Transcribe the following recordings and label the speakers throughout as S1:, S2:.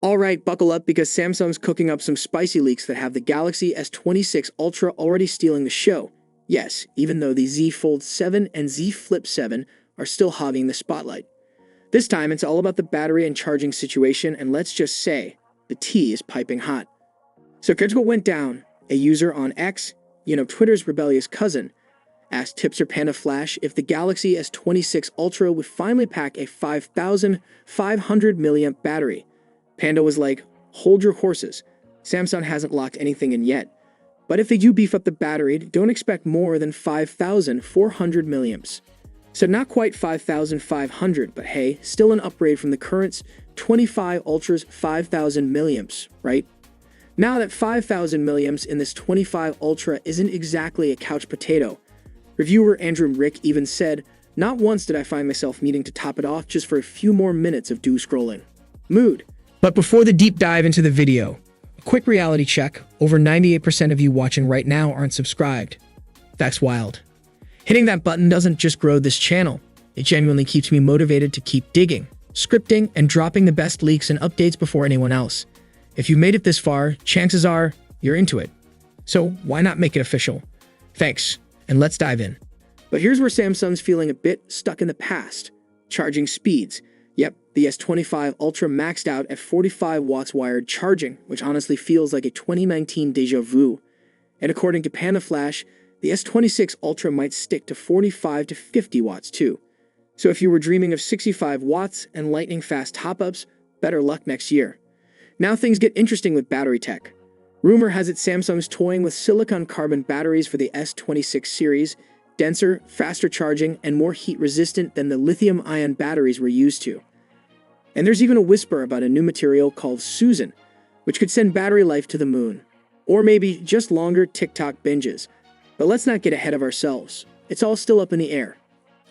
S1: Alright, buckle up because Samsung's cooking up some spicy leaks that have the Galaxy S26 Ultra already stealing the show. Yes, even though the Z Fold 7 and Z Flip 7 are still hogging the spotlight. This time, it's all about the battery and charging situation, and let's just say, the tea is piping hot. So here's what went down. A user on X, Twitter's rebellious cousin, asked Tipster Panda Flash if the Galaxy S26 Ultra would finally pack a 5,500 milliamp battery. Panda was like, hold your horses. Samsung hasn't locked anything in yet. But if they do beef up the battery, don't expect more than 5,400 milliamps. So not quite 5,500, but hey, still an upgrade from the current 25 Ultra's 5,000 milliamps, right? Now that 5,000 milliamps in this 25 Ultra isn't exactly a couch potato. Reviewer Andrew Rick even said, not once did I find myself needing to top it off just for a few more minutes of doom scrolling. Mood. But before the deep dive into the video, a quick reality check. Over 98% of you watching right now aren't subscribed. That's wild. Hitting that button doesn't just grow this channel. It genuinely keeps me motivated to keep digging, scripting, and dropping the best leaks and updates before anyone else. If you made it this far, chances are you're into it. So why not make it official? Thanks, and let's dive in. But here's where Samsung's feeling a bit stuck in the past. Charging speeds. Yep, the S25 Ultra maxed out at 45 watts wired charging, which honestly feels like a 2019 deja vu. And according to Panda Flash, the S26 Ultra might stick to 45 to 50 watts too. So if you were dreaming of 65 watts and lightning-fast top-ups, better luck next year. Now things get interesting with battery tech. Rumor has it Samsung's toying with silicon-carbon batteries for the S26 series, denser, faster charging, and more heat-resistant than the lithium-ion batteries we're used to. And there's even a whisper about a new material called Susan, which could send battery life to the moon. Or maybe just longer TikTok binges. But let's not get ahead of ourselves. It's all still up in the air.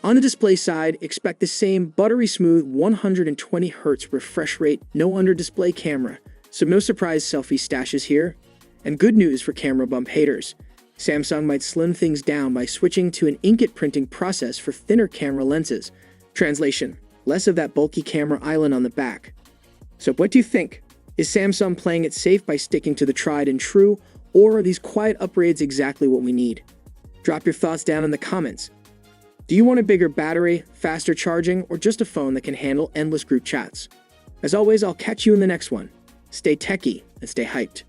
S1: On the display side, expect the same buttery smooth 120Hz refresh rate, no under-display camera, so no surprise selfie stashes here. And good news for camera bump haters. Samsung might slim things down by switching to an inkjet printing process for thinner camera lenses. Translation: less of that bulky camera island on the back. So what do you think? Is Samsung playing it safe by sticking to the tried and true, or are these quiet upgrades exactly what we need? Drop your thoughts down in the comments. Do you want a bigger battery, faster charging, or just a phone that can handle endless group chats? As always, I'll catch you in the next one. Stay techie and stay hyped.